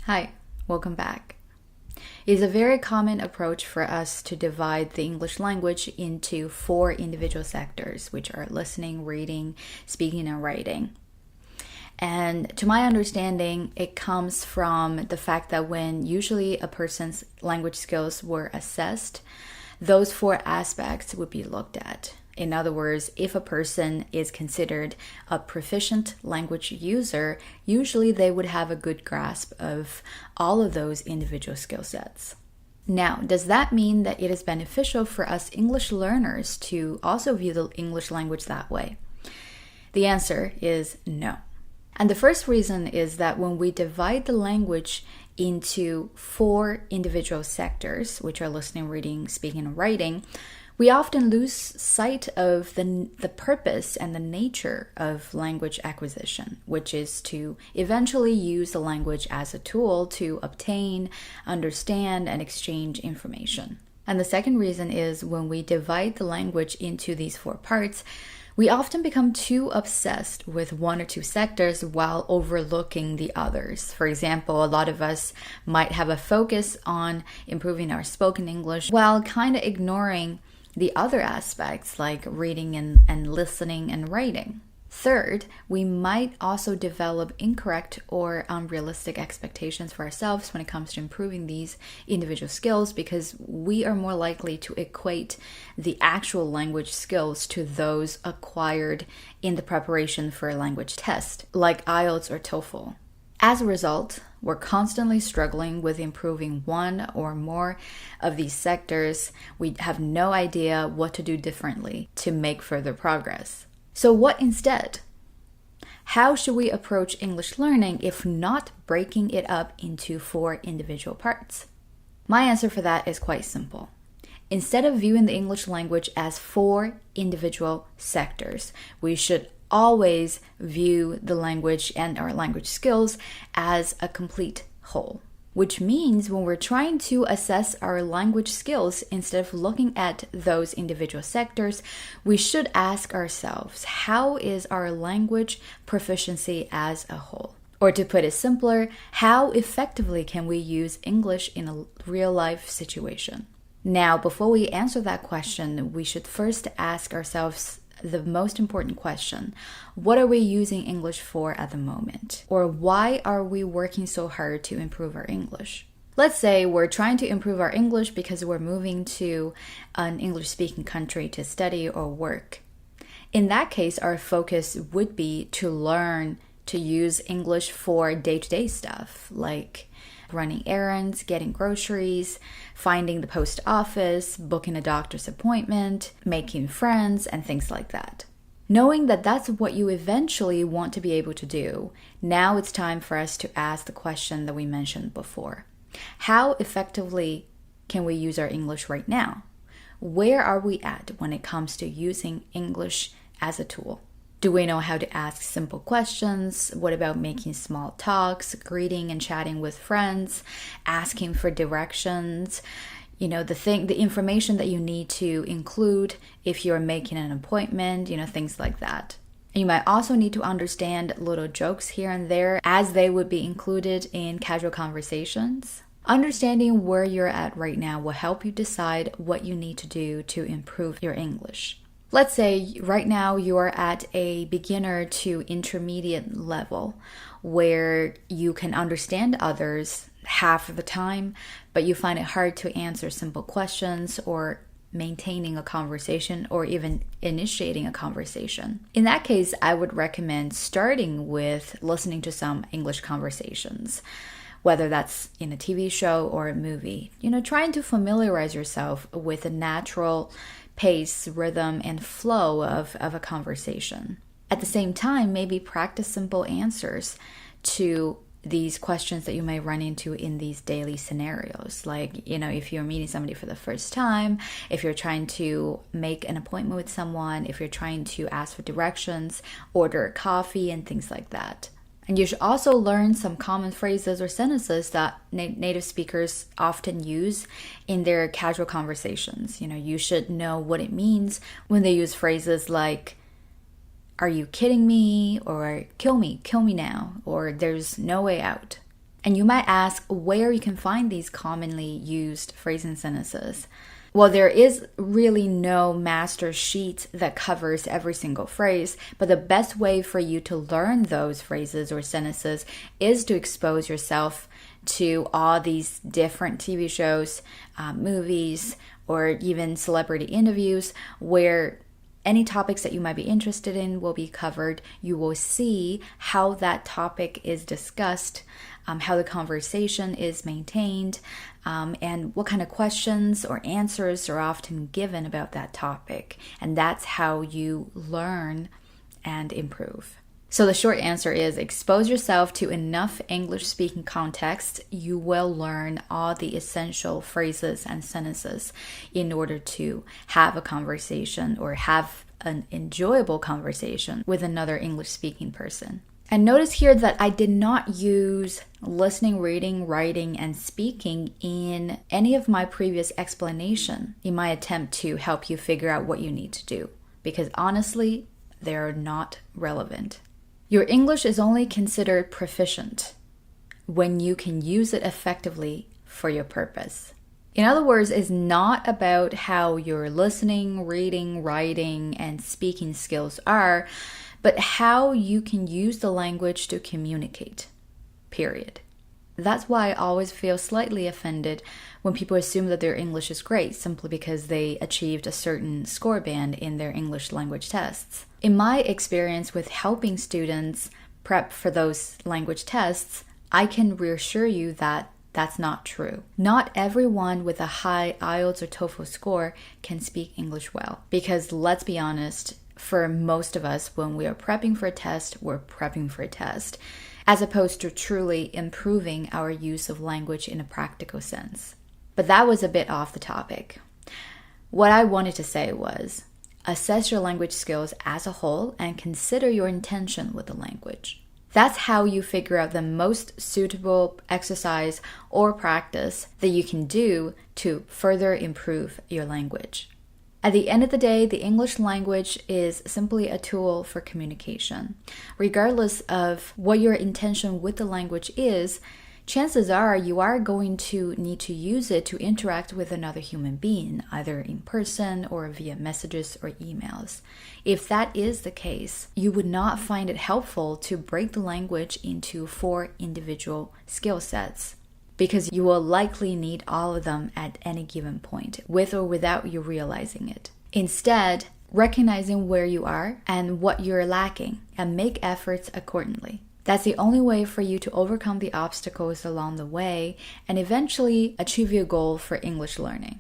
Hi, welcome back. It's a very common approach for us to divide the English language into 4 individual sectors, which are listening, reading, speaking, and writing. And to my understanding, it comes from the fact that when usually a person's language skills were assessed, those 4 aspects would be looked at. In other words, if a person is considered a proficient language user, usually they would have a good grasp of all of those individual skill sets. Now, does that mean that it is beneficial for us English learners to also view the English language that way? The answer is no. And the first reason is that when we divide the language into 4 individual sectors, which are listening, reading, speaking, and writing, we often lose sight of the purpose and the nature of language acquisition, which is to eventually use the language as a tool to obtain, understand, and exchange information. And the second reason is when we divide the language into these 4 parts, we often become too obsessed with 1 or 2 sectors while overlooking the others. For example, a lot of us might have a focus on improving our spoken English while kind of ignoring the other aspects like reading and listening and writing. Third, we might also develop incorrect or unrealistic expectations for ourselves when it comes to improving these individual skills because we are more likely to equate the actual language skills to those acquired in the preparation for a language test, like IELTS or TOEFL. As a result, we're constantly struggling with improving 1 or more of these sectors. We have no idea what to do differently to make further progress. So what instead? How should we approach English learning if not breaking it up into 4 individual parts? My answer for that is quite simple. Instead of viewing the English language as 4 individual sectors, we should always view the language and our language skills as a complete whole. Which means when we're trying to assess our language skills, instead of looking at those individual sectors, we should ask ourselves, how is our language proficiency as a whole? Or to put it simpler, how effectively can we use English in a real-life situation? Now, before we answer that question, we should first ask ourselves the most important question: what are we using English for at the moment? Or why are we working so hard to improve our English? Let's say we're trying to improve our English because we're moving to an English-speaking country to study or work. In that case, our focus would be to learn to use English for day-to-day stuff, like running errands, getting groceries, finding the post office, booking a doctor's appointment, making friends, and things like that. Knowing that that's what you eventually want to be able to do, now it's time for us to ask the question that we mentioned before. How effectively can we use our English right now? Where are we at when it comes to using English as a tool? Do we know how to ask simple questions? What about making small talks, greeting and chatting with friends, asking for directions? The information that you need to include if you're making an appointment, things like that. You might also need to understand little jokes here and there as they would be included in casual conversations. Understanding where you're at right now will help you decide what you need to do to improve your English. Let's say right now you're at a beginner to intermediate level where you can understand others half of the time, but you find it hard to answer simple questions or maintaining a conversation or even initiating a conversation. In that case, I would recommend starting with listening to some English conversations, whether that's in a TV show or a movie. Trying to familiarize yourself with the natural pace, rhythm, and flow of a conversation. At the same time, maybe practice simple answers to these questions that you may run into in these daily scenarios. Like, if you're meeting somebody for the first time, if you're trying to make an appointment with someone, if you're trying to ask for directions, order a coffee, and things like that. And you should also learn some common phrases or sentences that native speakers often use in their casual conversations. You should know what it means when they use phrases like, "Are you kidding me?" or "Kill me now," or "There's no way out." And you might ask where you can find these commonly used phrases and sentences. Well, there is really no master sheet that covers every single phrase, but the best way for you to learn those phrases or sentences is to expose yourself to all these different TV shows, movies, or even celebrity interviews where any topics that you might be interested in will be covered. You will see how that topic is discussed, how the conversation is maintained, and what kind of questions or answers are often given about that topic. And that's how you learn and improve. So the short answer is expose yourself to enough English speaking context. You will learn all the essential phrases and sentences in order to have a conversation or have an enjoyable conversation with another English speaking person. And notice here that I did not use listening, reading, writing, and speaking in any of my previous explanation in my attempt to help you figure out what you need to do, because honestly, they're not relevant. Your English is only considered proficient when you can use it effectively for your purpose. In other words, it's not about how your listening, reading, writing, and speaking skills are, but how you can use the language to communicate, period. That's why I always feel slightly offended when people assume that their English is great simply because they achieved a certain score band in their English language tests. In my experience with helping students prep for those language tests, I can reassure you that that's not true. Not everyone with a high IELTS or TOEFL score can speak English well. Because let's be honest, for most of us, when we are prepping for a test, we're prepping for a test, as opposed to truly improving our use of language in a practical sense. But that was a bit off the topic. What I wanted to say was, assess your language skills as a whole and consider your intention with the language. That's how you figure out the most suitable exercise or practice that you can do to further improve your language. At the end of the day, the English language is simply a tool for communication. Regardless of what your intention with the language is, chances are you are going to need to use it to interact with another human being, either in person or via messages or emails. If that is the case, you would not find it helpful to break the language into 4 individual skill sets, because you will likely need all of them at any given point, with or without you realizing it. Instead, recognizing where you are and what you're lacking, and make efforts accordingly. That's the only way for you to overcome the obstacles along the way and eventually achieve your goal for English learning.